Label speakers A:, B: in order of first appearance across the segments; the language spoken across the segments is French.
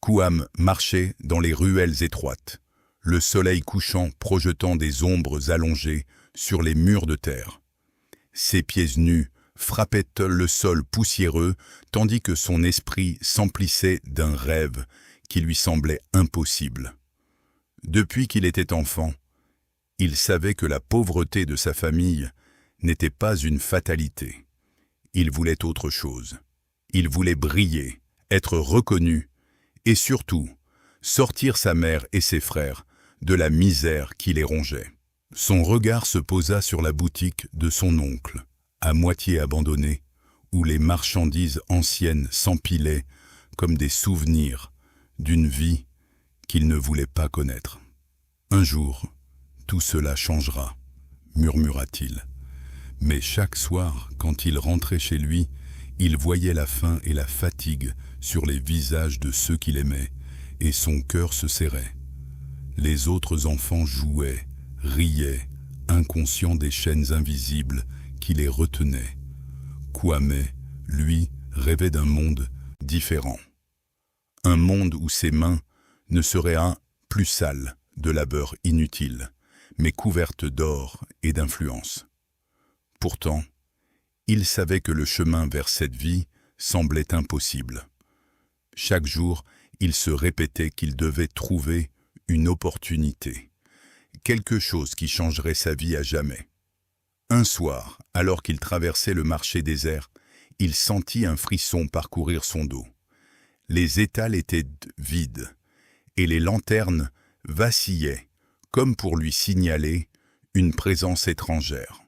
A: Couham marchait dans les ruelles étroites, le soleil couchant projetant des ombres allongées sur les murs de terre. Ses pieds nus frappaient le sol poussiéreux, tandis que son esprit s'emplissait d'un rêve qui lui semblait impossible. Depuis qu'il était enfant, il savait que la pauvreté de sa famille n'était pas une fatalité. Il voulait autre chose. Il voulait briller, être reconnu, et surtout, sortir sa mère et ses frères de la misère qui les rongeait. Son regard se posa sur la boutique de son oncle, à moitié abandonnée, où les marchandises anciennes s'empilaient comme des souvenirs d'une vie qu'il ne voulait pas connaître. Un jour, tout cela changera, murmura-t-il. Mais chaque soir, quand il rentrait chez lui, il voyait la faim et la fatigue sur les visages de ceux qu'il aimait, et son cœur se serrait. Les autres enfants jouaient, riaient, inconscients des chaînes invisibles qui les retenaient. Kwame, lui, rêvait d'un monde différent. Un monde où ses mains ne seraient plus sales de labeur inutile, mais couvertes d'or et d'influence. Pourtant, il savait que le chemin vers cette vie semblait impossible. Chaque jour, il se répétait qu'il devait trouver une opportunité, quelque chose qui changerait sa vie à jamais. Un soir, alors qu'il traversait le marché désert, il sentit un frisson parcourir son dos. Les étals étaient vides, et les lanternes vacillaient, comme pour lui signaler une présence étrangère.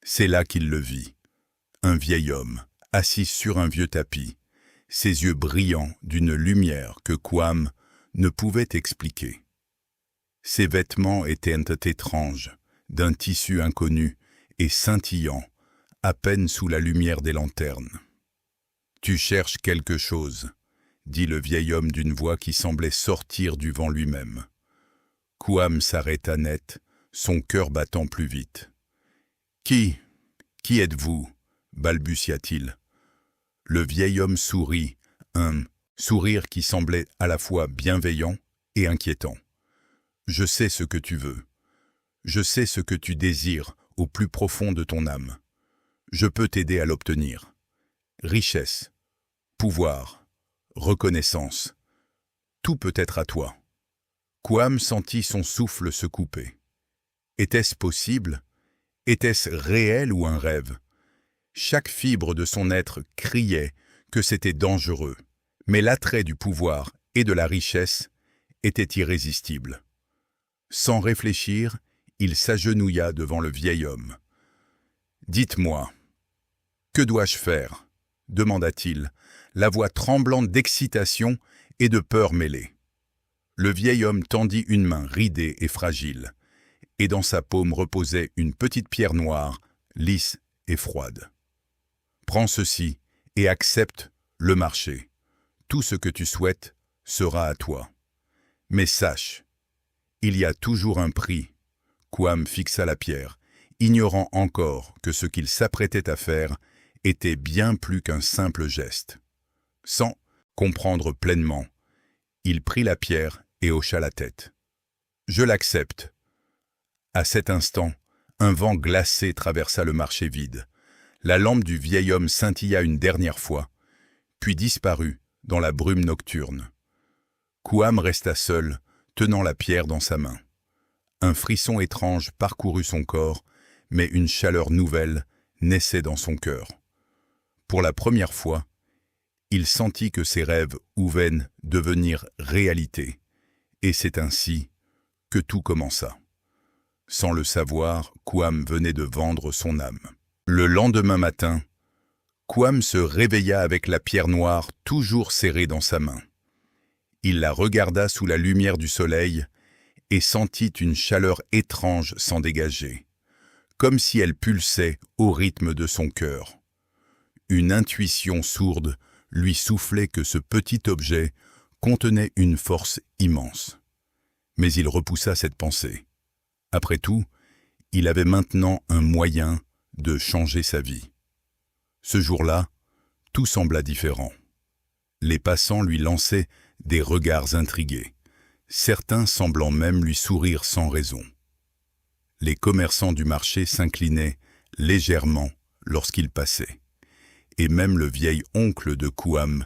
A: C'est là qu'il le vit, un vieil homme, assis sur un vieux tapis, ses yeux brillants d'une lumière que Kwame ne pouvait expliquer. Ses vêtements étaient étranges, d'un tissu inconnu et scintillant, à peine sous la lumière des lanternes. « Tu cherches quelque chose », dit le vieil homme d'une voix qui semblait sortir du vent lui-même. Kwame s'arrêta net, son cœur battant plus vite. « Qui êtes-vous » balbutia-t-il. Le vieil homme sourit, un sourire qui semblait à la fois bienveillant et inquiétant. « Je sais ce que tu veux. Je sais ce que tu désires au plus profond de ton âme. Je peux t'aider à l'obtenir. Richesse, pouvoir, reconnaissance, tout peut être à toi. » Kwame sentit son souffle se couper. Était-ce possible? Était-ce réel ou un rêve? Chaque fibre de son être criait que c'était dangereux, mais l'attrait du pouvoir et de la richesse était irrésistible. Sans réfléchir, il s'agenouilla devant le vieil homme. « Dites-moi, que dois-je faire ?» demanda-t-il, la voix tremblante d'excitation et de peur mêlée. Le vieil homme tendit une main ridée et fragile, et dans sa paume reposait une petite pierre noire, lisse et froide. « Prends ceci et accepte le marché. Tout ce que tu souhaites sera à toi. Mais sache, il y a toujours un prix. » Kwame fixa la pierre, ignorant encore que ce qu'il s'apprêtait à faire était bien plus qu'un simple geste. Sans comprendre pleinement, il prit la pierre et hocha la tête. « Je l'accepte. » À cet instant, un vent glacé traversa le marché vide. La lampe du vieil homme scintilla une dernière fois, puis disparut dans la brume nocturne. Kwame resta seul, tenant la pierre dans sa main. Un frisson étrange parcourut son corps, mais une chaleur nouvelle naissait dans son cœur. Pour la première fois, il sentit que ses rêves pouvaient devenir réalité, et c'est ainsi que tout commença. Sans le savoir, Kwame venait de vendre son âme. Le lendemain matin, Kwame se réveilla avec la pierre noire toujours serrée dans sa main. Il la regarda sous la lumière du soleil et sentit une chaleur étrange s'en dégager, comme si elle pulsait au rythme de son cœur. Une intuition sourde lui soufflait que ce petit objet contenait une force immense. Mais il repoussa cette pensée. Après tout, il avait maintenant un moyen de changer sa vie. Ce jour-là, tout sembla différent. Les passants lui lançaient des regards intrigués, certains semblant même lui sourire sans raison. Les commerçants du marché s'inclinaient légèrement lorsqu'il passait, et même le vieil oncle de Kouam,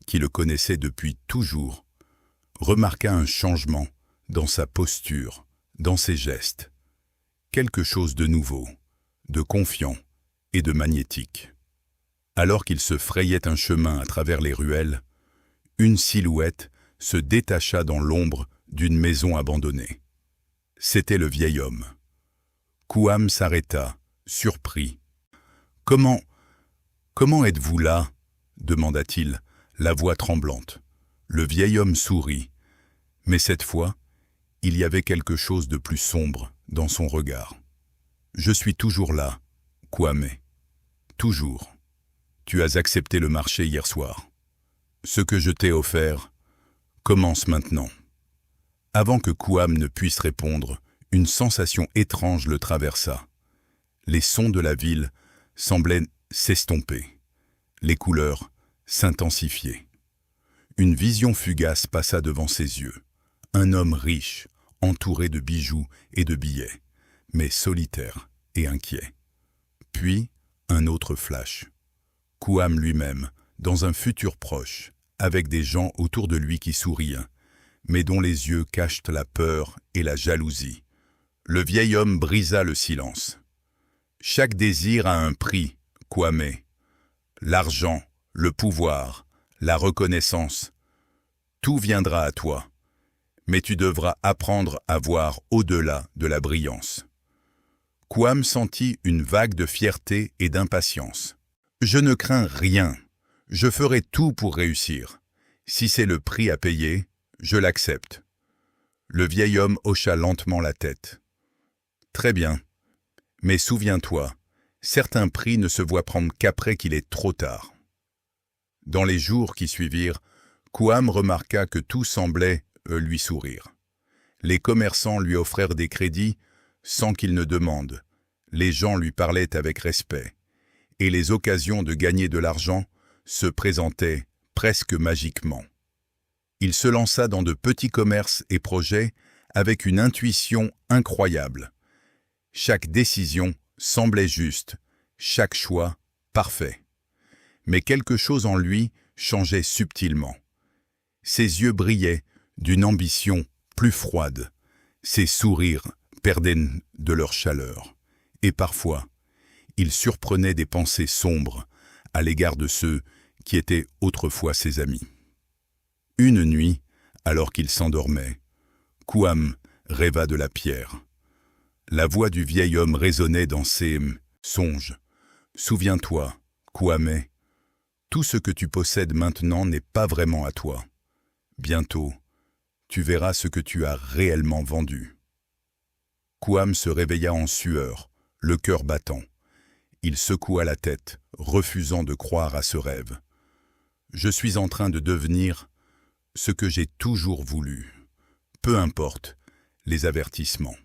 A: qui le connaissait depuis toujours, remarqua un changement dans sa posture, dans ses gestes, quelque chose de nouveau, de confiant et de magnétique. Alors qu'il se frayait un chemin à travers les ruelles, une silhouette se détacha dans l'ombre d'une maison abandonnée. C'était le vieil homme. Kouam s'arrêta, surpris. « Comment êtes-vous là ?» demanda-t-il, la voix tremblante. Le vieil homme sourit, mais cette fois, il y avait quelque chose de plus sombre dans son regard. « Je suis toujours là, Kouamé. Toujours. Tu as accepté le marché hier soir. Ce que je t'ai offert commence maintenant. » Avant que Kouam ne puisse répondre, une sensation étrange le traversa. Les sons de la ville semblaient s'estomper, les couleurs s'intensifier. Une vision fugace passa devant ses yeux. Un homme riche, entouré de bijoux et de billets, mais solitaire et inquiet. Puis, un autre flash. Kouam lui-même, dans un futur proche, avec des gens autour de lui qui sourient, mais dont les yeux cachent la peur et la jalousie. Le vieil homme brisa le silence. « Chaque désir a un prix, Kouamé. L'argent, le pouvoir, la reconnaissance, tout viendra à toi, mais tu devras apprendre à voir au-delà de la brillance. » Kouam sentit une vague de fierté et d'impatience. « Je ne crains rien. Je ferai tout pour réussir. Si c'est le prix à payer, je l'accepte. » Le vieil homme hocha lentement la tête. « Très bien. Mais souviens-toi, certains prix ne se voient prendre qu'après qu'il est trop tard. » Dans les jours qui suivirent, Kouam remarqua que tout semblait lui sourire. Les commerçants lui offrèrent des crédits sans qu'il ne demande. Les gens lui parlaient avec respect. Et les occasions de gagner de l'argent se présentaient presque magiquement. Il se lança dans de petits commerces et projets avec une intuition incroyable. Chaque décision semblait juste, chaque choix parfait. Mais quelque chose en lui changeait subtilement. Ses yeux brillaient d'une ambition plus froide. Ses sourires perdaient de leur chaleur. Et parfois, il surprenait des pensées sombres à l'égard de ceux qui étaient autrefois ses amis. Une nuit, alors qu'il s'endormait, Kouam rêva de la pierre. La voix du vieil homme résonnait dans ses songes. « Souviens-toi, Kouamé, tout ce que tu possèdes maintenant n'est pas vraiment à toi. Bientôt, tu verras ce que tu as réellement vendu. » Kouam se réveilla en sueur, le cœur battant. Il secoua la tête, refusant de croire à ce rêve. « Je suis en train de devenir ce que j'ai toujours voulu. Peu importe les avertissements. »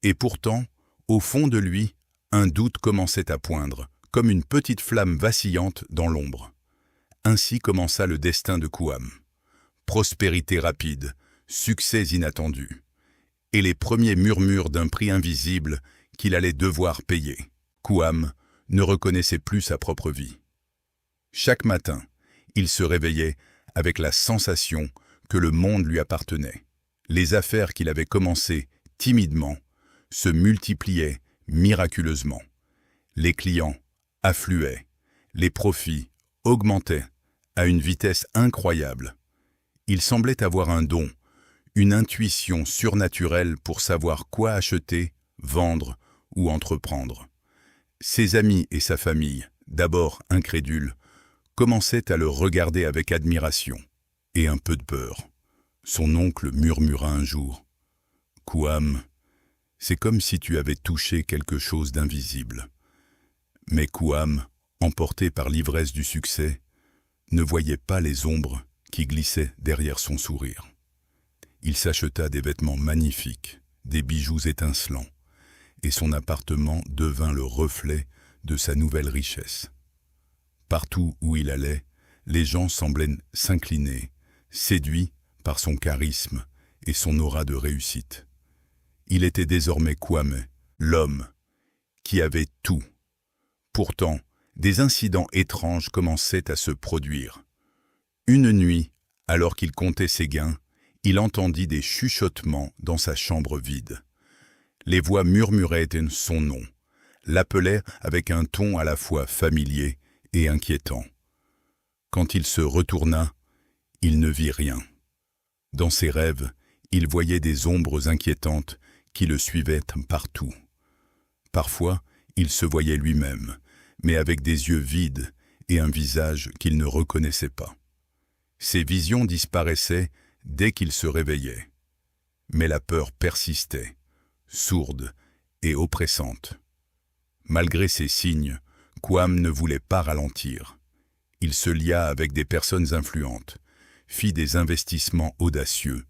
A: Et pourtant, au fond de lui, un doute commençait à poindre, comme une petite flamme vacillante dans l'ombre. Ainsi commença le destin de Kouam. Prospérité rapide, succès inattendu, et les premiers murmures d'un prix invisible qu'il allait devoir payer. Kouam ne reconnaissait plus sa propre vie. Chaque matin, il se réveillait avec la sensation que le monde lui appartenait. Les affaires qu'il avait commencées timidement se multipliaient miraculeusement. Les clients affluaient, les profits augmentaient à une vitesse incroyable. Il semblait avoir un don, une intuition surnaturelle pour savoir quoi acheter, vendre ou entreprendre. Ses amis et sa famille, d'abord incrédules, commençaient à le regarder avec admiration et un peu de peur. Son oncle murmura un jour « Kouam, c'est comme si tu avais touché quelque chose d'invisible. » Mais Kouam, emporté par l'ivresse du succès, ne voyait pas les ombres qui glissaient derrière son sourire. Il s'acheta des vêtements magnifiques, des bijoux étincelants, et son appartement devint le reflet de sa nouvelle richesse. Partout où il allait, les gens semblaient s'incliner, séduit par son charisme et son aura de réussite. Il était désormais Kwame, l'homme qui avait tout. Pourtant, des incidents étranges commençaient à se produire. Une nuit, alors qu'il comptait ses gains, il entendit des chuchotements dans sa chambre vide. Les voix murmuraient son nom, l'appelaient avec un ton à la fois familier et inquiétant. Quand il se retourna, il ne vit rien. Dans ses rêves, il voyait des ombres inquiétantes qui le suivaient partout. Parfois, il se voyait lui-même, mais avec des yeux vides et un visage qu'il ne reconnaissait pas. Ses visions disparaissaient dès qu'il se réveillait. Mais la peur persistait, sourde et oppressante. Malgré ces signes, Kwame ne voulait pas ralentir. Il se lia avec des personnes influentes, fit des investissements audacieux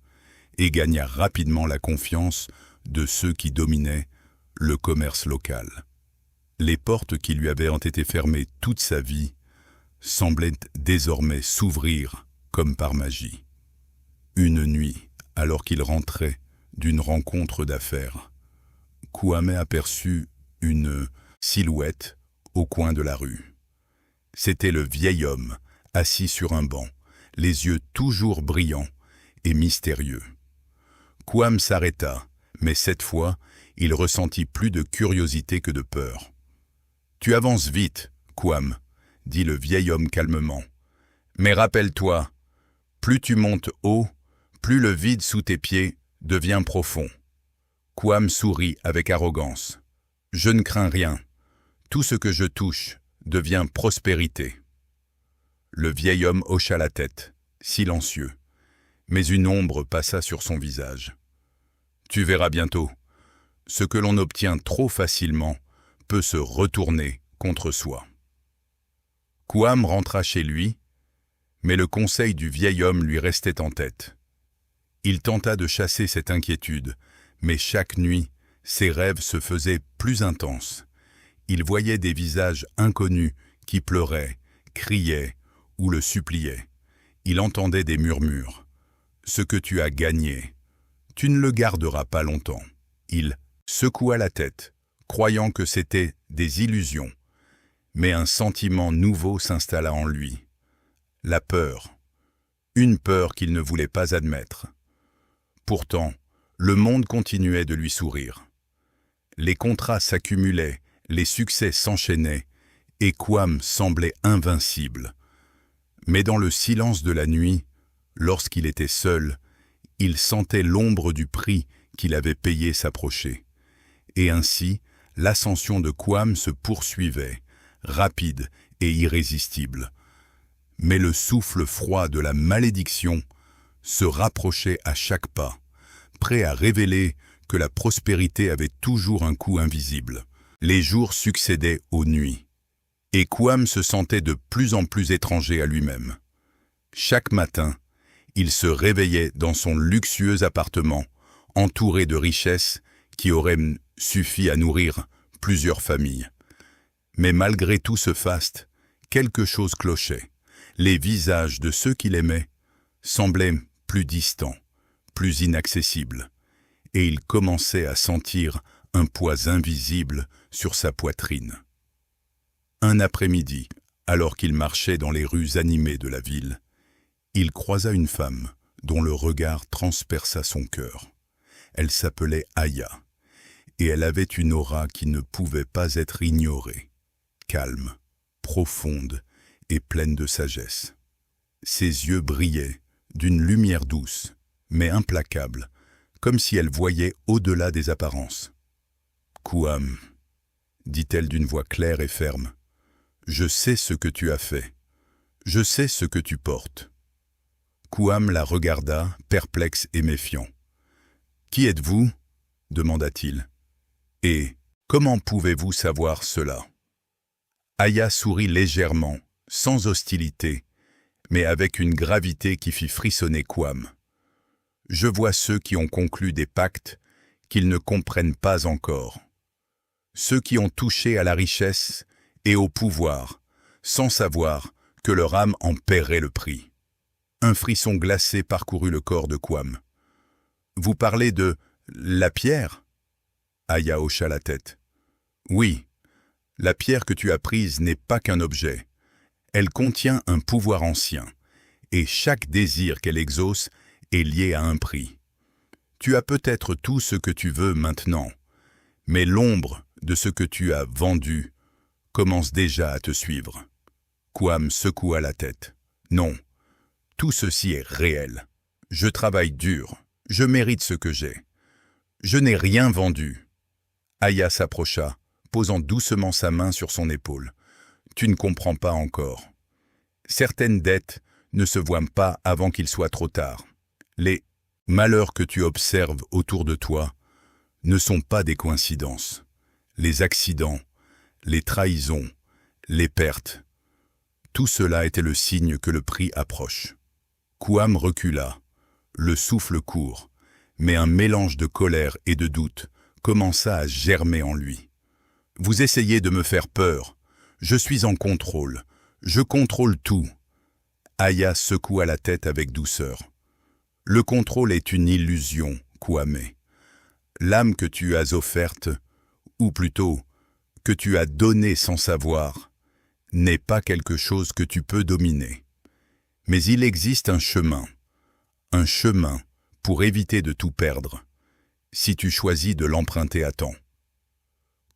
A: et gagna rapidement la confiance de ceux qui dominaient le commerce local. Les portes qui lui avaient été fermées toute sa vie semblaient désormais s'ouvrir comme par magie. Une nuit, alors qu'il rentrait d'une rencontre d'affaires, Kwame aperçut une silhouette au coin de la rue. C'était le vieil homme, assis sur un banc, les yeux toujours brillants et mystérieux. Kwame s'arrêta, mais cette fois, il ressentit plus de curiosité que de peur. « Tu avances vite, Kwame, » dit le vieil homme calmement. « Mais rappelle-toi, plus tu montes haut, plus le vide sous tes pieds devient profond. » Kwame sourit avec arrogance. « Je ne crains rien. Tout ce que je touche devient prospérité. » Le vieil homme hocha la tête, silencieux, mais une ombre passa sur son visage. « Tu verras bientôt. Ce que l'on obtient trop facilement peut se retourner contre soi. » Kwame rentra chez lui, mais le conseil du vieil homme lui restait en tête. Il tenta de chasser cette inquiétude, mais chaque nuit, ses rêves se faisaient plus intenses. Il voyait des visages inconnus qui pleuraient, criaient ou le suppliaient. Il entendait des murmures. « Ce que tu as gagné, tu ne le garderas pas longtemps. » Il secoua la tête, croyant que c'était des illusions. Mais un sentiment nouveau s'installa en lui. La peur. Une peur qu'il ne voulait pas admettre. Pourtant, le monde continuait de lui sourire. Les contrats s'accumulaient, les succès s'enchaînaient, et Kwame semblait invincible. Mais dans le silence de la nuit, lorsqu'il était seul, il sentait l'ombre du prix qu'il avait payé s'approcher. Et ainsi, l'ascension de Kwame se poursuivait, rapide et irrésistible. Mais le souffle froid de la malédiction se rapprochait à chaque pas, prêt à révéler que la prospérité avait toujours un coût invisible. Les jours succédaient aux nuits, et Kwame se sentait de plus en plus étranger à lui-même. Chaque matin, il se réveillait dans son luxueux appartement, entouré de richesses qui auraient suffi à nourrir plusieurs familles. Mais malgré tout ce faste, quelque chose clochait. Les visages de ceux qu'il aimait semblaient plus distants, plus inaccessibles, et il commençait à sentir un poids invisible sur sa poitrine. Un après-midi, alors qu'il marchait dans les rues animées de la ville, il croisa une femme dont le regard transperça son cœur. Elle s'appelait Aya, et elle avait une aura qui ne pouvait pas être ignorée, calme, profonde et pleine de sagesse. Ses yeux brillaient d'une lumière douce, mais implacable, comme si elle voyait au-delà des apparences. « Kwame, » dit-elle d'une voix claire et ferme, « je sais ce que tu as fait. Je sais ce que tu portes. » Kwame la regarda, perplexe et méfiant. « Qui êtes-vous » demanda-t-il. « Et comment pouvez-vous savoir cela ?» Aya sourit légèrement, sans hostilité, mais avec une gravité qui fit frissonner Kwame. « Je vois ceux qui ont conclu des pactes qu'ils ne comprennent pas encore. Ceux qui ont touché à la richesse et au pouvoir, sans savoir que leur âme en paierait le prix. Un frisson glacé parcourut le corps de Quam. « Vous parlez de la pierre ?» Aya hocha la tête. « Oui, la pierre que tu as prise n'est pas qu'un objet. Elle contient un pouvoir ancien, et chaque désir qu'elle exauce est lié à un prix. Tu as peut-être tout ce que tu veux maintenant, mais l'ombre de ce que tu as vendu commence déjà à te suivre. » Quam secoua la tête. « Non, tout ceci est réel. Je travaille dur, je mérite ce que j'ai. Je n'ai rien vendu. » Aya s'approcha, posant doucement sa main sur son épaule. « Tu ne comprends pas encore. Certaines dettes ne se voient pas avant qu'il soit trop tard. Les malheurs que tu observes autour de toi ne sont pas des coïncidences. Les accidents, les trahisons, les pertes, tout cela était le signe que le prix approche. » Quam recula, le souffle court, mais un mélange de colère et de doute commença à germer en lui. « Vous essayez de me faire peur. Je suis en contrôle. Je contrôle tout. » Aya secoua la tête avec douceur. « Le contrôle est une illusion, Kwame. L'âme que tu as offerte, ou plutôt, que tu as donnée sans savoir, n'est pas quelque chose que tu peux dominer. Mais il existe un chemin pour éviter de tout perdre, si tu choisis de l'emprunter à temps. »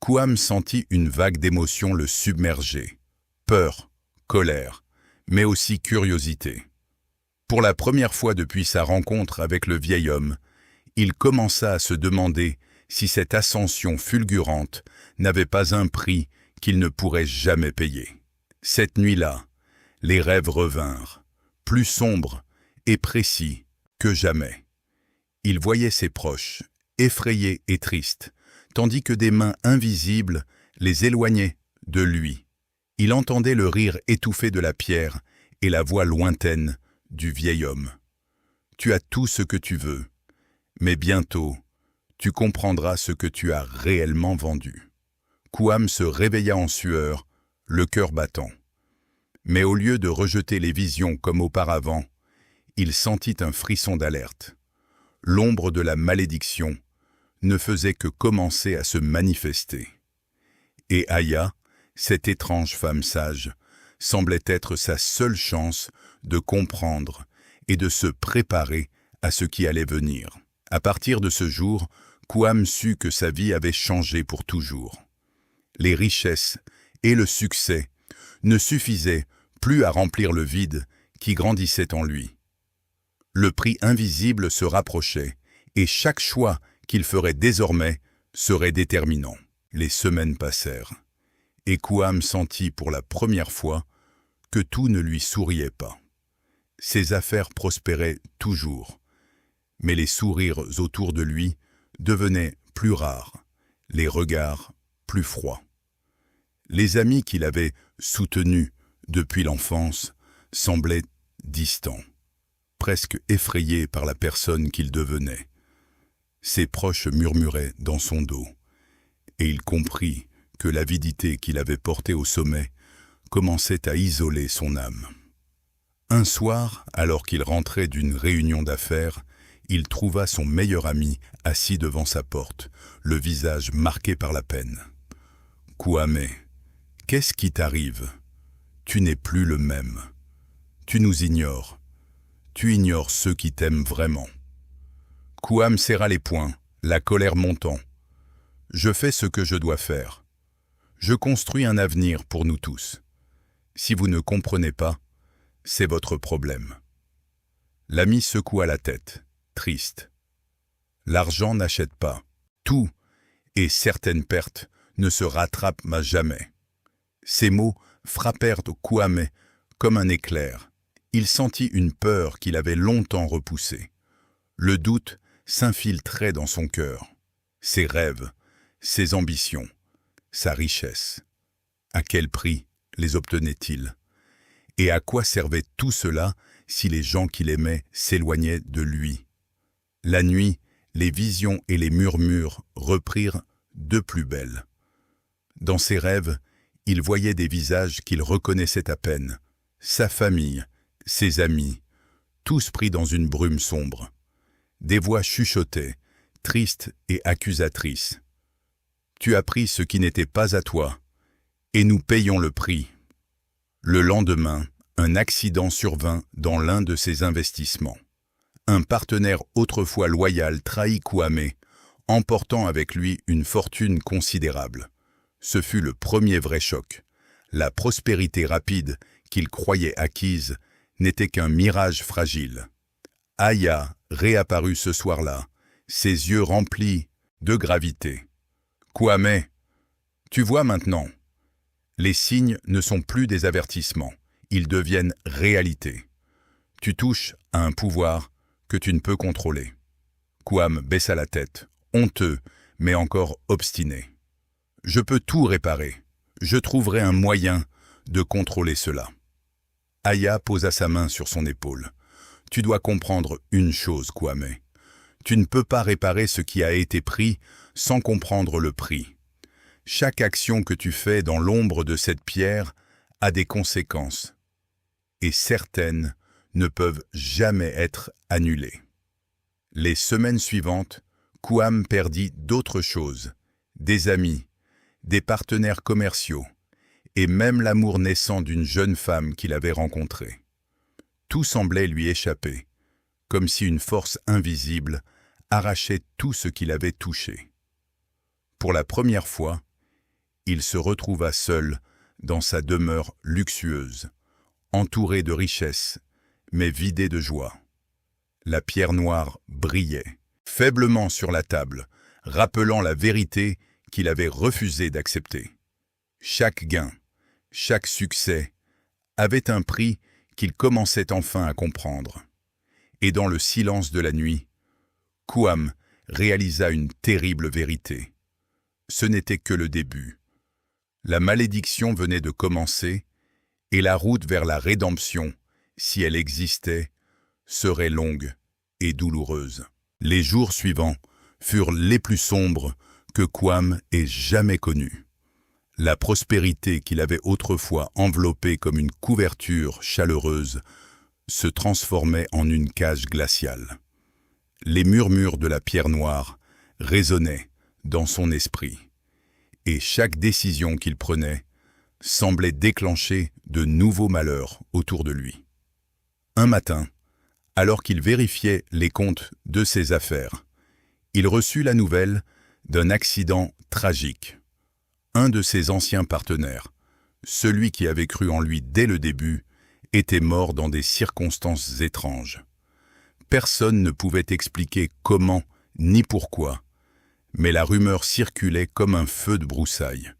A: Quam sentit une vague d'émotions le submerger. Peur, colère, mais aussi curiosité. Pour la première fois depuis sa rencontre avec le vieil homme, il commença à se demander si cette ascension fulgurante n'avait pas un prix qu'il ne pourrait jamais payer. Cette nuit-là, les rêves revinrent, plus sombres et précis que jamais. Il voyait ses proches, effrayés et tristes, tandis que des mains invisibles les éloignaient de lui. Il entendait le rire étouffé de la pierre et la voix lointaine du vieil homme. « Tu as tout ce que tu veux, mais bientôt, tu comprendras ce que tu as réellement vendu. » Quam se réveilla en sueur, le cœur battant. Mais au lieu de rejeter les visions comme auparavant, il sentit un frisson d'alerte. L'ombre de la malédiction ne faisait que commencer à se manifester. Et Aya, cette étrange femme sage, semblait être sa seule chance de comprendre et de se préparer à ce qui allait venir. À partir de ce jour, Quam sut que sa vie avait changé pour toujours. Les richesses et le succès ne suffisaient plus à remplir le vide qui grandissait en lui. Le prix invisible se rapprochait, et chaque choix qu'il ferait désormais serait déterminant. Les semaines passèrent, et Quam sentit pour la première fois que tout ne lui souriait pas. Ses affaires prospéraient toujours, mais les sourires autour de lui devenaient plus rares, les regards plus froids. Les amis qu'il avait soutenus depuis l'enfance semblaient distants, presque effrayés par la personne qu'il devenait. Ses proches murmuraient dans son dos, et il comprit que l'avidité qu'il avait portée au sommet commençait à isoler son âme. Un soir, alors qu'il rentrait d'une réunion d'affaires, il trouva son meilleur ami assis devant sa porte, le visage marqué par la peine. « Kwame, qu'est-ce qui t'arrive? Tu n'es plus le même. Tu nous ignores. Tu ignores ceux qui t'aiment vraiment. » Quam serra les poings, la colère montant. « Je fais ce que je dois faire. Je construis un avenir pour nous tous. Si vous ne comprenez pas, c'est votre problème. » L'ami secoua la tête, triste. « L'argent n'achète pas. Tout, et certaines pertes, ne se rattrapent à jamais. » Ces mots frappèrent Kwame comme un éclair. Il sentit une peur qu'il avait longtemps repoussée. Le doute s'infiltrait dans son cœur. Ses rêves, ses ambitions, sa richesse. À quel prix les obtenait-il? Et à quoi servait tout cela si les gens qu'il aimait s'éloignaient de lui? La nuit, les visions et les murmures reprirent de plus belle. Dans ses rêves, il voyait des visages qu'il reconnaissait à peine, sa famille, ses amis, tous pris dans une brume sombre. Des voix chuchotaient, tristes et accusatrices. « Tu as pris ce qui n'était pas à toi, et nous payons le prix. » Le lendemain, un accident survint dans l'un de ses investissements. Un partenaire autrefois loyal trahit Kwame, emportant avec lui une fortune considérable. Ce fut le premier vrai choc. La prospérité rapide qu'il croyait acquise n'était qu'un mirage fragile. Aya réapparut ce soir-là, ses yeux remplis de gravité. « Kwame, tu vois maintenant, les signes ne sont plus des avertissements, ils deviennent réalité. Tu touches à un pouvoir que tu ne peux contrôler. » Kwame baissa la tête, honteux, mais encore obstiné. « Je peux tout réparer. Je trouverai un moyen de contrôler cela. » Aya posa sa main sur son épaule. « Tu dois comprendre une chose, Kwame. Tu ne peux pas réparer ce qui a été pris sans comprendre le prix. Chaque action que tu fais dans l'ombre de cette pierre a des conséquences, et certaines ne peuvent jamais être annulées. » Les semaines suivantes, Kwame perdit d'autres choses, des amis, des partenaires commerciaux, et même l'amour naissant d'une jeune femme qu'il avait rencontrée. Tout semblait lui échapper, comme si une force invisible arrachait tout ce qu'il avait touché. Pour la première fois, il se retrouva seul dans sa demeure luxueuse, entouré de richesses, mais vidé de joie. La pierre noire brillait, faiblement sur la table, rappelant la vérité qu'il avait refusé d'accepter. Chaque gain, chaque succès avait un prix qu'il commençait enfin à comprendre. Et dans le silence de la nuit, Kwame réalisa une terrible vérité. Ce n'était que le début. La malédiction venait de commencer, et la route vers la rédemption, si elle existait, serait longue et douloureuse. Les jours suivants furent les plus sombres que Kwame ait jamais connus. La prospérité qu'il avait autrefois enveloppée comme une couverture chaleureuse se transformait en une cage glaciale. Les murmures de la pierre noire résonnaient dans son esprit, et chaque décision qu'il prenait semblait déclencher de nouveaux malheurs autour de lui. Un matin, alors qu'il vérifiait les comptes de ses affaires, il reçut la nouvelle d'un accident tragique. Un de ses anciens partenaires, celui qui avait cru en lui dès le début, était mort dans des circonstances étranges. Personne ne pouvait expliquer comment ni pourquoi, mais la rumeur circulait comme un feu de broussailles.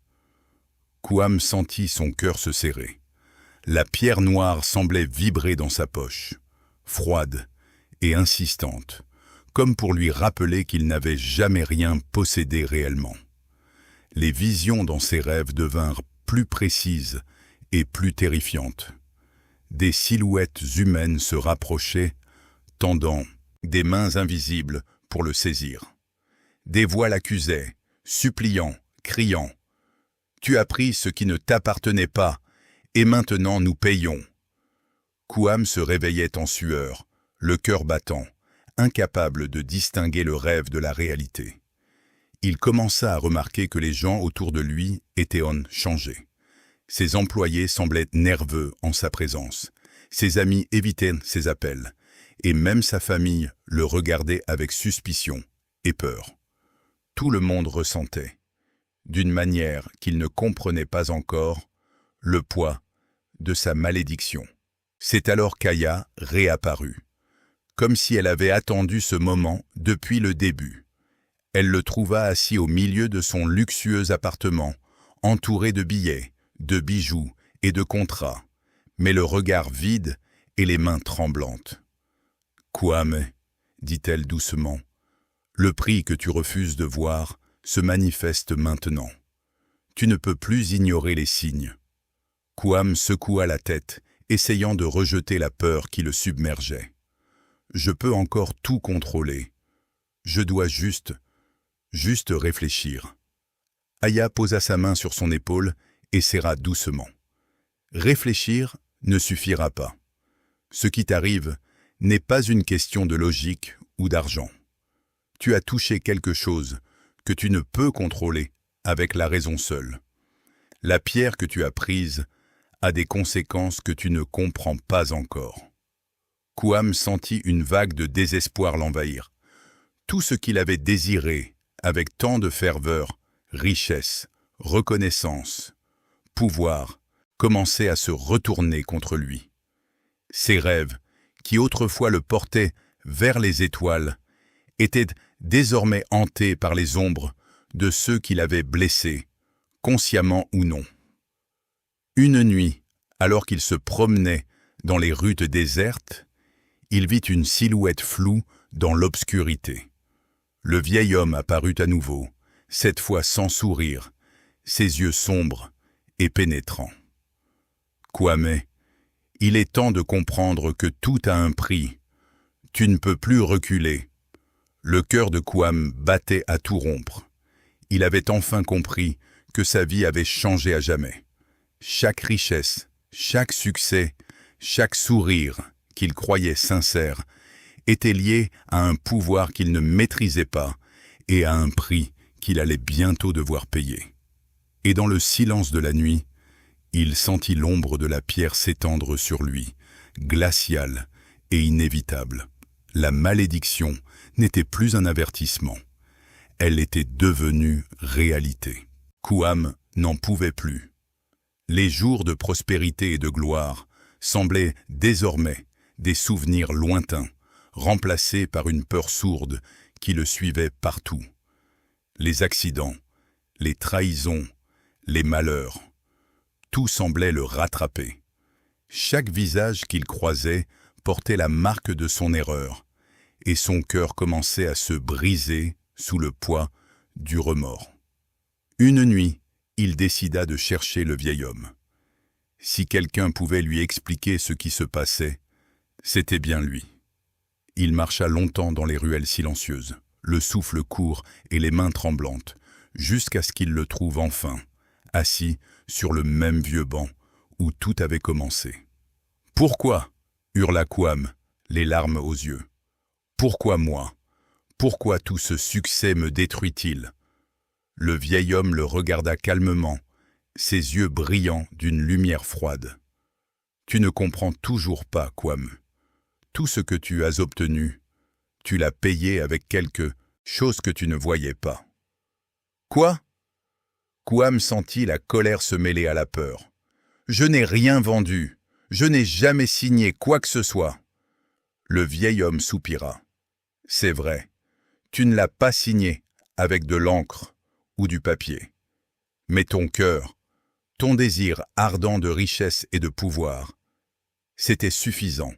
A: Kwame sentit son cœur se serrer. La pierre noire semblait vibrer dans sa poche, froide et insistante, comme pour lui rappeler qu'il n'avait jamais rien possédé réellement. Les visions dans ses rêves devinrent plus précises et plus terrifiantes. Des silhouettes humaines se rapprochaient, tendant des mains invisibles pour le saisir. Des voix l'accusaient, suppliant, criant « Tu as pris ce qui ne t'appartenait pas, et maintenant nous payons. » Kwame se réveillait en sueur, le cœur battant, incapable de distinguer le rêve de la réalité. Il commença à remarquer que les gens autour de lui étaient changés. Ses employés semblaient nerveux en sa présence. Ses amis évitaient ses appels. Et même sa famille le regardait avec suspicion et peur. Tout le monde ressentait, d'une manière qu'il ne comprenait pas encore, le poids de sa malédiction. C'est alors qu'Aya réapparut, comme si elle avait attendu ce moment depuis le début. Elle le trouva assis au milieu de son luxueux appartement, entouré de billets, de bijoux et de contrats, mais le regard vide et les mains tremblantes. « Kwame, dit-elle doucement, le prix que tu refuses de voir se manifeste maintenant. Tu ne peux plus ignorer les signes. » Kwame secoua la tête, essayant de rejeter la peur qui le submergeait. « Je peux encore tout contrôler. Je dois juste réfléchir. » Aya posa sa main sur son épaule et serra doucement. « Réfléchir ne suffira pas. Ce qui t'arrive n'est pas une question de logique ou d'argent. Tu as touché quelque chose que tu ne peux contrôler avec la raison seule. La pierre que tu as prise a des conséquences que tu ne comprends pas encore. Quam sentit une vague de désespoir l'envahir. Tout ce qu'il avait désiré avec tant de ferveur, richesse, reconnaissance, pouvoir, commençait à se retourner contre lui. Ses rêves, qui autrefois le portaient vers les étoiles, étaient désormais hantés par les ombres de ceux qui l'avaient blessé, consciemment ou non. Une nuit, alors qu'il se promenait dans les rues désertes, il vit une silhouette floue dans l'obscurité. Le vieil homme apparut à nouveau, cette fois sans sourire, ses yeux sombres et pénétrants. Kwame, il est temps de comprendre que tout a un prix. Tu ne peux plus reculer. Le cœur de Kwame battait à tout rompre. Il avait enfin compris que sa vie avait changé à jamais. Chaque richesse, chaque succès, chaque sourire qu'il croyait sincère était lié à un pouvoir qu'il ne maîtrisait pas et à un prix qu'il allait bientôt devoir payer. Et dans le silence de la nuit, il sentit l'ombre de la pierre s'étendre sur lui, glaciale et inévitable. La malédiction n'était plus un avertissement. Elle était devenue réalité. Quam n'en pouvait plus. Les jours de prospérité et de gloire semblaient désormais des souvenirs lointains, remplacés par une peur sourde qui le suivait partout. Les accidents, les trahisons, les malheurs, tout semblait le rattraper. Chaque visage qu'il croisait portait la marque de son erreur, et son cœur commençait à se briser sous le poids du remords. Une nuit, il décida de chercher le vieil homme. Si quelqu'un pouvait lui expliquer ce qui se passait, c'était bien lui. Il marcha longtemps dans les ruelles silencieuses, le souffle court et les mains tremblantes, jusqu'à ce qu'il le trouve enfin, assis sur le même vieux banc où tout avait commencé. « Pourquoi » hurla Quam, les larmes aux yeux. « Pourquoi moi? Pourquoi tout ce succès me détruit-il » Le vieil homme le regarda calmement, ses yeux brillants d'une lumière froide. « Tu ne comprends toujours pas, Quam. Tout ce que tu as obtenu, tu l'as payé avec quelque chose que tu ne voyais pas. »« Quoi » Quam sentit la colère se mêler à la peur. « Je n'ai rien vendu. Je n'ai jamais signé quoi que ce soit. » Le vieil homme soupira. « C'est vrai, tu ne l'as pas signé avec de l'encre ou du papier. Mais ton cœur, ton désir ardent de richesse et de pouvoir, c'était suffisant.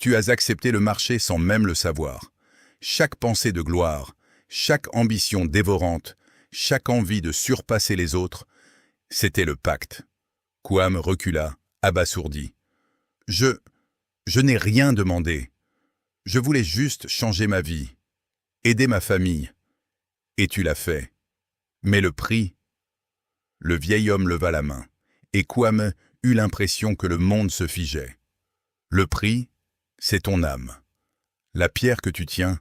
A: Tu as accepté le marché sans même le savoir. Chaque pensée de gloire, chaque ambition dévorante, chaque envie de surpasser les autres, c'était le pacte. » Quam recula, abasourdi. « Je n'ai rien demandé. Je voulais juste changer ma vie, aider ma famille. Et tu l'as fait. Mais le prix ?» Le vieil homme leva la main, et Quam eut l'impression que le monde se figeait. « Le prix, c'est ton âme. La pierre que tu tiens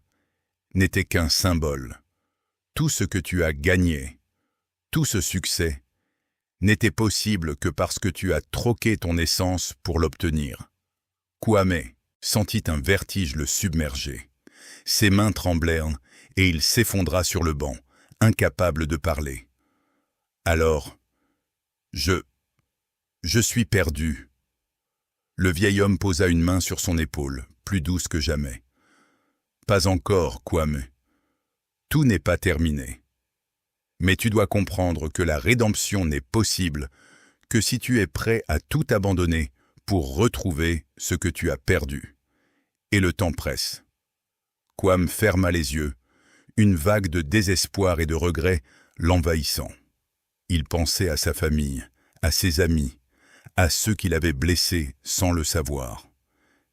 A: n'était qu'un symbole. Tout ce que tu as gagné, tout ce succès, n'était possible que parce que tu as troqué ton essence pour l'obtenir. » Kwame sentit un vertige le submerger. Ses mains tremblèrent et il s'effondra sur le banc, incapable de parler. « Alors, je suis perdu. » Le vieil homme posa une main sur son épaule, plus douce que jamais. « Pas encore, Kwame. Tout n'est pas terminé. Mais tu dois comprendre que la rédemption n'est possible que si tu es prêt à tout abandonner pour retrouver ce que tu as perdu. Et le temps presse. » Quam ferma les yeux, une vague de désespoir et de regret l'envahissant. Il pensait à sa famille, à ses amis, à ceux qu'il avait blessés sans le savoir.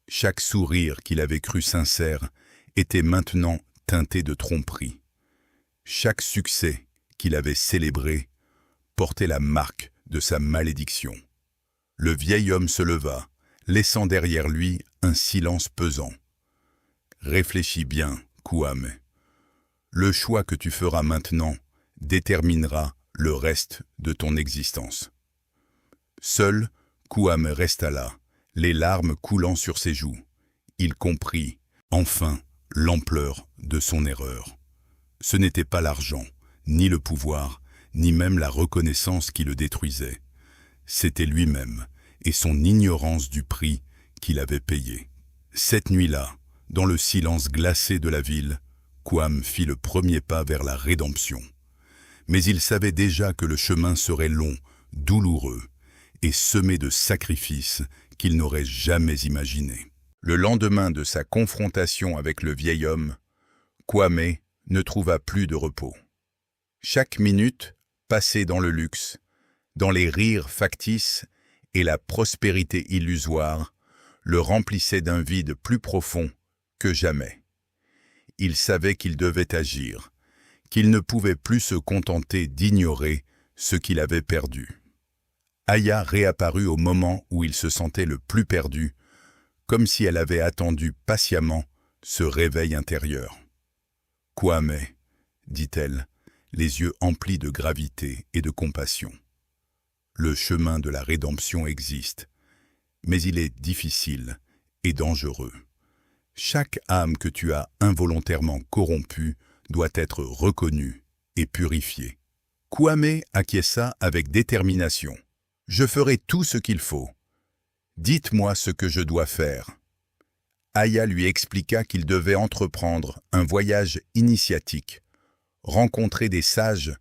A: Chaque sourire qu'il avait cru sincère était maintenant teinté de tromperie. Chaque succès qu'il avait célébré portait la marque de sa malédiction. Le vieil homme se leva, laissant derrière lui un silence pesant. Réfléchis bien, Kwame. Le choix que tu feras maintenant déterminera le reste de ton existence. Seul, Kwame resta là, les larmes coulant sur ses joues. Il comprit, enfin, l'ampleur de son erreur. Ce n'était pas l'argent, ni le pouvoir, ni même la reconnaissance qui le détruisaient. C'était lui-même et son ignorance du prix qu'il avait payé. Cette nuit-là, dans le silence glacé de la ville, Kwame fit le premier pas vers la rédemption. Mais il savait déjà que le chemin serait long, douloureux et semé de sacrifices qu'il n'aurait jamais imaginés. Le lendemain de sa confrontation avec le vieil homme, Kwame ne trouva plus de repos. Chaque minute passée dans le luxe, dans les rires factices et la prospérité illusoire, le remplissait d'un vide plus profond que jamais. Il savait qu'il devait agir, qu'il ne pouvait plus se contenter d'ignorer ce qu'il avait perdu. Aya réapparut au moment où il se sentait le plus perdu, comme si elle avait attendu patiemment ce réveil intérieur. « Kwame », dit-elle, les yeux emplis de gravité et de compassion. « Le chemin de la rédemption existe, mais il est difficile et dangereux. Chaque âme que tu as involontairement corrompue doit être reconnue et purifiée. » Kwame acquiesça avec détermination. « Je ferai tout ce qu'il faut. Dites-moi ce que je dois faire. » Aya lui expliqua qu'il devait entreprendre un voyage initiatique, rencontrer des sages,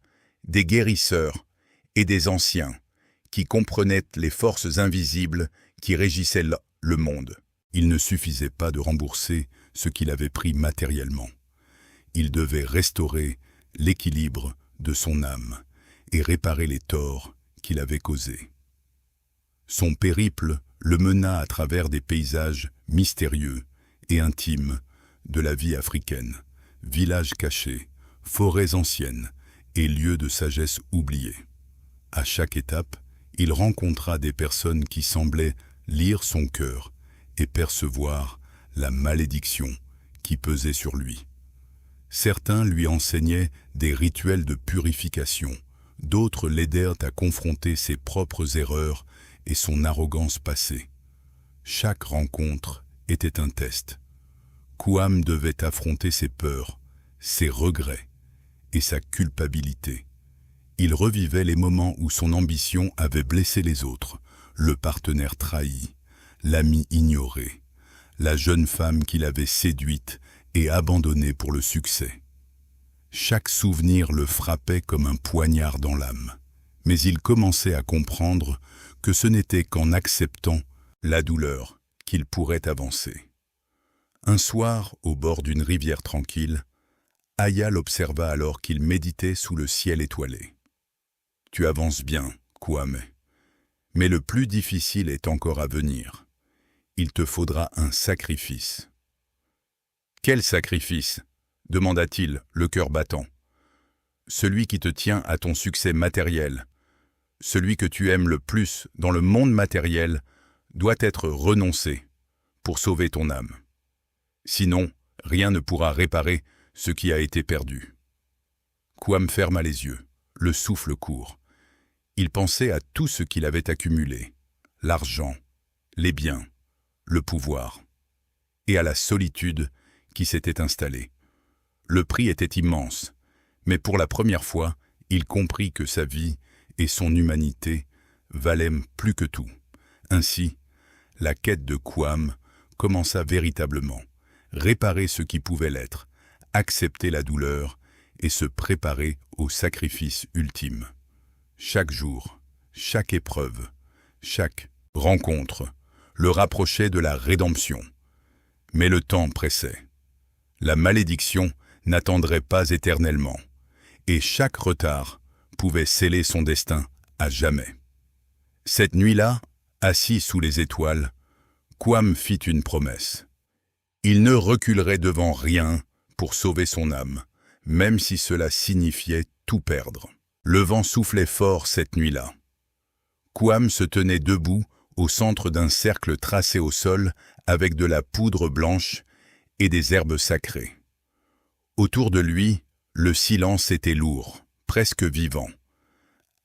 A: des guérisseurs et des anciens qui comprenaient les forces invisibles qui régissaient le monde. Il ne suffisait pas de rembourser ce qu'il avait pris matériellement. Il devait restaurer l'équilibre de son âme et réparer les torts qu'il avait causés. Son périple le mena à travers des paysages mystérieux et intimes de la vie africaine, villages cachés, forêts anciennes et lieux de sagesse oubliés. À chaque étape, il rencontra des personnes qui semblaient lire son cœur et percevoir la malédiction qui pesait sur lui. Certains lui enseignaient des rituels de purification, d'autres l'aidèrent à confronter ses propres erreurs et son arrogance passée. Chaque rencontre était un test. Kwame devait affronter ses peurs, ses regrets et sa culpabilité. Il revivait les moments où son ambition avait blessé les autres, le partenaire trahi, l'ami ignoré, la jeune femme qu'il avait séduite et abandonnée pour le succès. Chaque souvenir le frappait comme un poignard dans l'âme, mais il commençait à comprendre que ce n'était qu'en acceptant la douleur qu'il pourrait avancer. Un soir, au bord d'une rivière tranquille, Aya l'observa alors qu'il méditait sous le ciel étoilé. « Tu avances bien, Kwame, mais le plus difficile est encore à venir. Il te faudra un sacrifice. »« Quel sacrifice ?» demanda-t-il, le cœur battant. « Celui qui te tient à ton succès matériel, celui que tu aimes le plus dans le monde matériel, doit être renoncé pour sauver ton âme. Sinon, rien ne pourra réparer ce qui a été perdu. » Kwame ferma les yeux, le souffle court. Il pensait à tout ce qu'il avait accumulé, l'argent, les biens, le pouvoir, et à la solitude qui s'était installée. Le prix était immense, mais pour la première fois, il comprit que sa vie et son humanité valaient plus que tout. Ainsi, la quête de Kwame commença véritablement, réparer ce qui pouvait l'être, accepter la douleur et se préparer au sacrifice ultime. Chaque jour, chaque épreuve, chaque rencontre le rapprochait de la rédemption. Mais le temps pressait. La malédiction n'attendrait pas éternellement, et chaque retard pouvait sceller son destin à jamais. Cette nuit-là, assis sous les étoiles, Kwame fit une promesse. Il ne reculerait devant rien pour sauver son âme, même si cela signifiait tout perdre. Le vent soufflait fort cette nuit-là. Kwame se tenait debout au centre d'un cercle tracé au sol avec de la poudre blanche et des herbes sacrées. Autour de lui, le silence était lourd, presque vivant.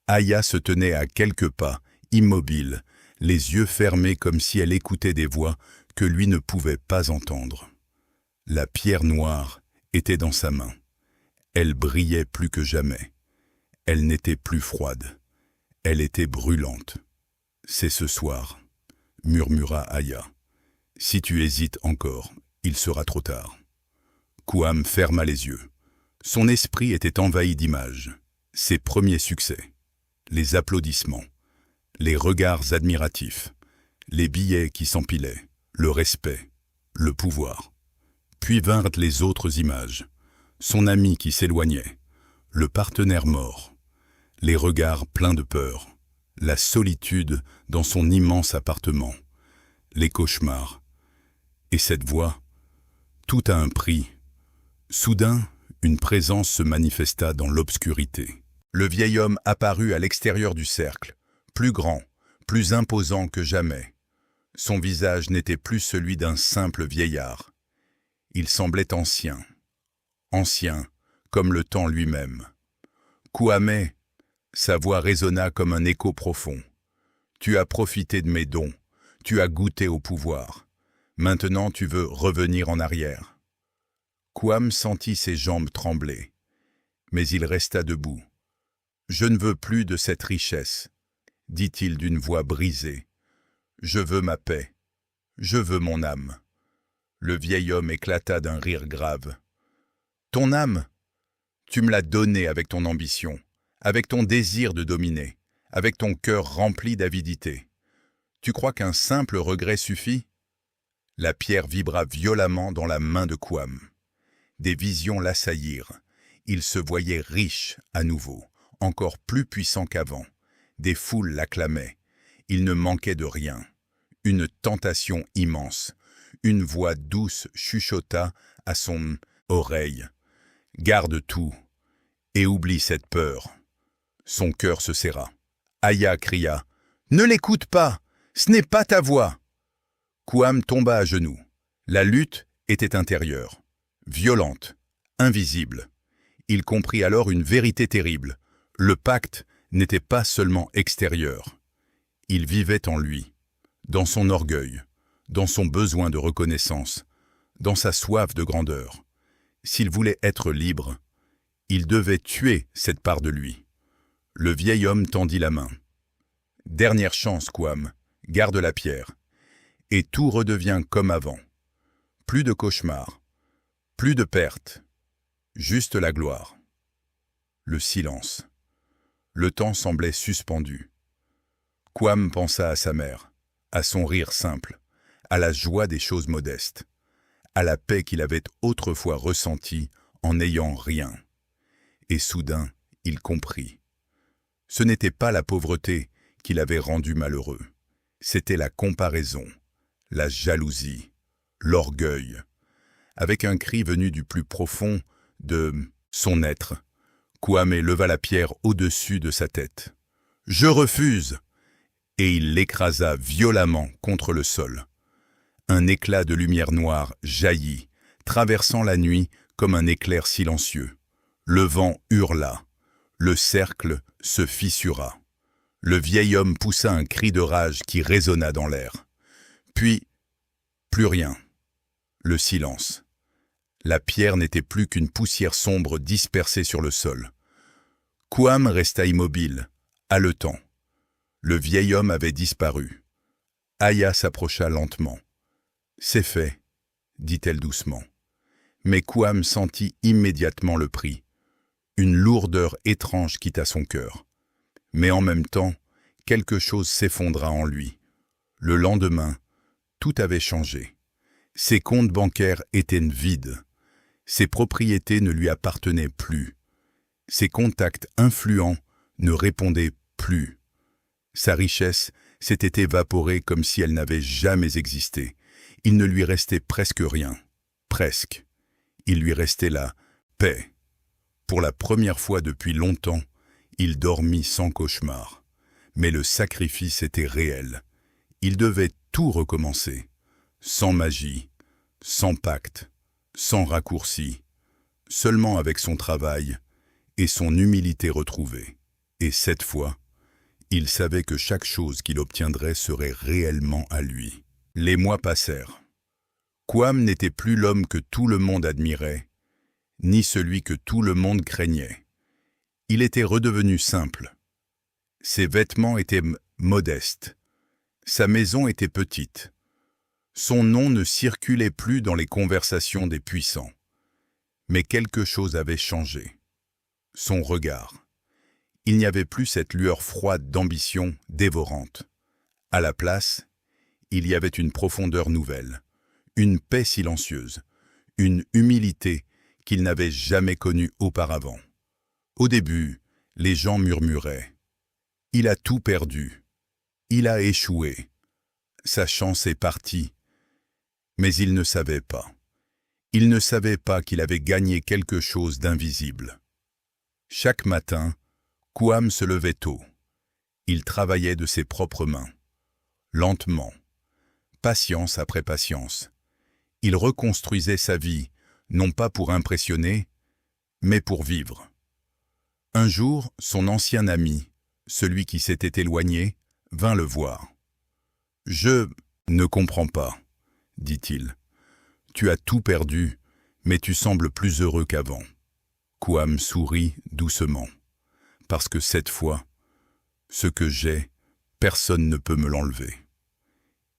A: Aya se tenait à quelques pas, immobile, les yeux fermés comme si elle écoutait des voix que lui ne pouvait pas entendre. La pierre noire était dans sa main. Elle brillait plus que jamais. Elle n'était plus froide. Elle était brûlante. « C'est ce soir, » murmura Aya. « Si tu hésites encore, il sera trop tard. » Kouam ferma les yeux. Son esprit était envahi d'images. Ses premiers succès, les applaudissements, les regards admiratifs, les billets qui s'empilaient, le respect, le pouvoir. Puis vinrent les autres images. Son ami qui s'éloignait, le partenaire mort, les regards pleins de peur, la solitude dans son immense appartement, les cauchemars. Et cette voix, tout a un prix. Soudain, une présence se manifesta dans l'obscurité. Le vieil homme apparut à l'extérieur du cercle, plus grand, plus imposant que jamais. Son visage n'était plus celui d'un simple vieillard. Il semblait ancien, comme le temps lui-même. « Kouamé !» Sa voix résonna comme un écho profond. « Tu as profité de mes dons, tu as goûté au pouvoir. Maintenant tu veux revenir en arrière. » Kouam sentit ses jambes trembler, mais il resta debout. « Je ne veux plus de cette richesse, » dit-il d'une voix brisée. « Je veux ma paix, je veux mon âme. » Le vieil homme éclata d'un rire grave. « Ton âme ? Tu me l'as donnée avec ton ambition, avec ton désir de dominer, avec ton cœur rempli d'avidité. Tu crois qu'un simple regret suffit ?» La pierre vibra violemment dans la main de Kouam. Des visions l'assaillirent. Il se voyait riche à nouveau, encore plus puissant qu'avant. Des foules l'acclamaient. Il ne manquait de rien. Une tentation immense. Une voix douce chuchota à son oreille. « Garde tout et oublie cette peur. » Son cœur se serra. Aya cria. « Ne l'écoute pas, ce n'est pas ta voix. » Kouam tomba à genoux. La lutte était intérieure, violente, invisible. Il comprit alors une vérité terrible. Le pacte n'était pas seulement extérieur. Il vivait en lui, dans son orgueil, dans son besoin de reconnaissance, dans sa soif de grandeur. S'il voulait être libre, il devait tuer cette part de lui. Le vieil homme tendit la main. « Dernière chance, Kouam, garde la pierre. » Et tout redevient comme avant. Plus de cauchemars, plus de pertes, juste la gloire. Le silence. Le temps semblait suspendu. Kouam pensa à sa mère, à son rire simple, à la joie des choses modestes, à la paix qu'il avait autrefois ressentie en n'ayant rien. Et soudain, il comprit. Ce n'était pas la pauvreté qui l'avait rendu malheureux, c'était la comparaison, la jalousie, l'orgueil. Avec un cri venu du plus profond de son être, Kouamé leva la pierre au-dessus de sa tête. « Je refuse !» Et il l'écrasa violemment contre le sol. Un éclat de lumière noire jaillit, traversant la nuit comme un éclair silencieux. Le vent hurla. Le cercle se fissura. Le vieil homme poussa un cri de rage qui résonna dans l'air. Puis, plus rien. Le silence. La pierre n'était plus qu'une poussière sombre dispersée sur le sol. Kouam resta immobile, haletant. Le vieil homme avait disparu. Aya s'approcha lentement. « C'est fait, » dit-elle doucement. Mais Kouam sentit immédiatement le prix. Une lourdeur étrange quitta son cœur. Mais en même temps, quelque chose s'effondra en lui. Le lendemain, tout avait changé. Ses comptes bancaires étaient vides. Ses propriétés ne lui appartenaient plus. Ses contacts influents ne répondaient plus. Sa richesse s'était évaporée comme si elle n'avait jamais existé. Il ne lui restait presque rien. Presque. Il lui restait la paix. Pour la première fois depuis longtemps, il dormit sans cauchemar. Mais le sacrifice était réel. Il devait tout recommencer. Sans magie, sans pacte, sans raccourci, seulement avec son travail et son humilité retrouvée. Et cette fois, il savait que chaque chose qu'il obtiendrait serait réellement à lui. Les mois passèrent. Kwame n'était plus l'homme que tout le monde admirait, ni celui que tout le monde craignait. Il était redevenu simple. Ses vêtements étaient modestes. Sa maison était petite. Son nom ne circulait plus dans les conversations des puissants. Mais quelque chose avait changé. Son regard. Il n'y avait plus cette lueur froide d'ambition dévorante. À la place, il y avait une profondeur nouvelle, une paix silencieuse, une humilité qu'il n'avait jamais connue auparavant. Au début, les gens murmuraient. Il a tout perdu. Il a échoué. Sa chance est partie. Mais il ne savait pas. Il ne savait pas qu'il avait gagné quelque chose d'invisible. Chaque matin, Kwame se levait tôt. Il travaillait de ses propres mains. Lentement. Patience après patience. Il reconstruisait sa vie, non pas pour impressionner, mais pour vivre. Un jour, son ancien ami, celui qui s'était éloigné, vint le voir. « Je ne comprends pas, » dit-il. « Tu as tout perdu, mais tu sembles plus heureux qu'avant. » Kwame sourit doucement. « Parce que cette fois, ce que j'ai, personne ne peut me l'enlever. »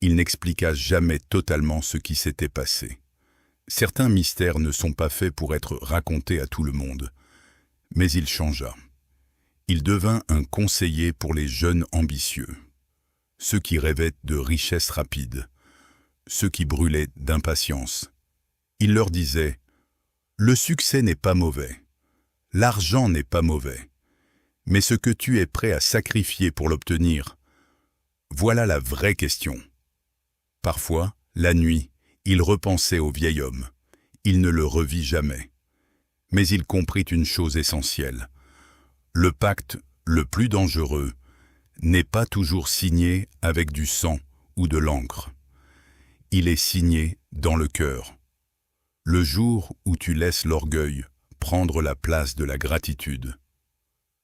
A: Il n'expliqua jamais totalement ce qui s'était passé. Certains mystères ne sont pas faits pour être racontés à tout le monde, mais il changea. Il devint un conseiller pour les jeunes ambitieux, ceux qui rêvaient de richesses rapides, ceux qui brûlaient d'impatience. Il leur disait « Le succès n'est pas mauvais, l'argent n'est pas mauvais, mais ce que tu es prêt à sacrifier pour l'obtenir, voilà la vraie question. » Parfois, la nuit, il repensait au vieil homme. Il ne le revit jamais. Mais il comprit une chose essentielle. Le pacte le plus dangereux n'est pas toujours signé avec du sang ou de l'encre. Il est signé dans le cœur. Le jour où tu laisses l'orgueil prendre la place de la gratitude.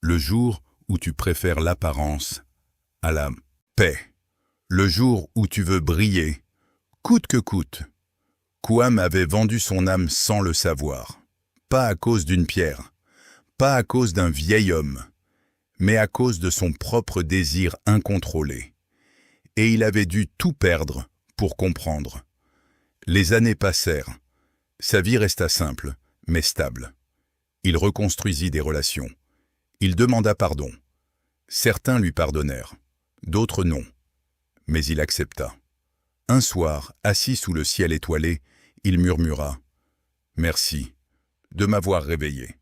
A: Le jour où tu préfères l'apparence à la paix. Le jour où tu veux briller, coûte que coûte. Kwame avait vendu son âme sans le savoir. Pas à cause d'une pierre, pas à cause d'un vieil homme, mais à cause de son propre désir incontrôlé. Et il avait dû tout perdre pour comprendre. Les années passèrent. Sa vie resta simple, mais stable. Il reconstruisit des relations. Il demanda pardon. Certains lui pardonnèrent, d'autres non. Mais il accepta. Un soir, assis sous le ciel étoilé, il murmura « Merci de m'avoir réveillé ».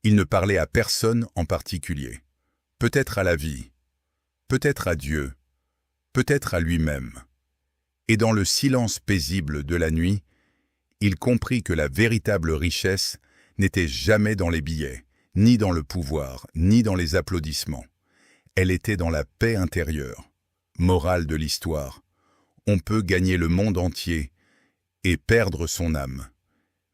A: Il ne parlait à personne en particulier. Peut-être à la vie, peut-être à Dieu, peut-être à lui-même. Et dans le silence paisible de la nuit, il comprit que la véritable richesse n'était jamais dans les billets, ni dans le pouvoir, ni dans les applaudissements. Elle était dans la paix intérieure. Morale de l'histoire, on peut gagner le monde entier et perdre son âme.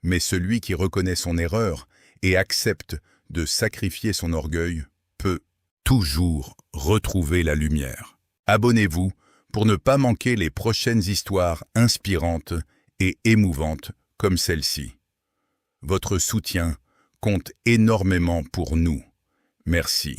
A: Mais celui qui reconnaît son erreur et accepte de sacrifier son orgueil peut toujours retrouver la lumière. Abonnez-vous pour ne pas manquer les prochaines histoires inspirantes et émouvantes comme celle-ci. Votre soutien compte énormément pour nous. Merci.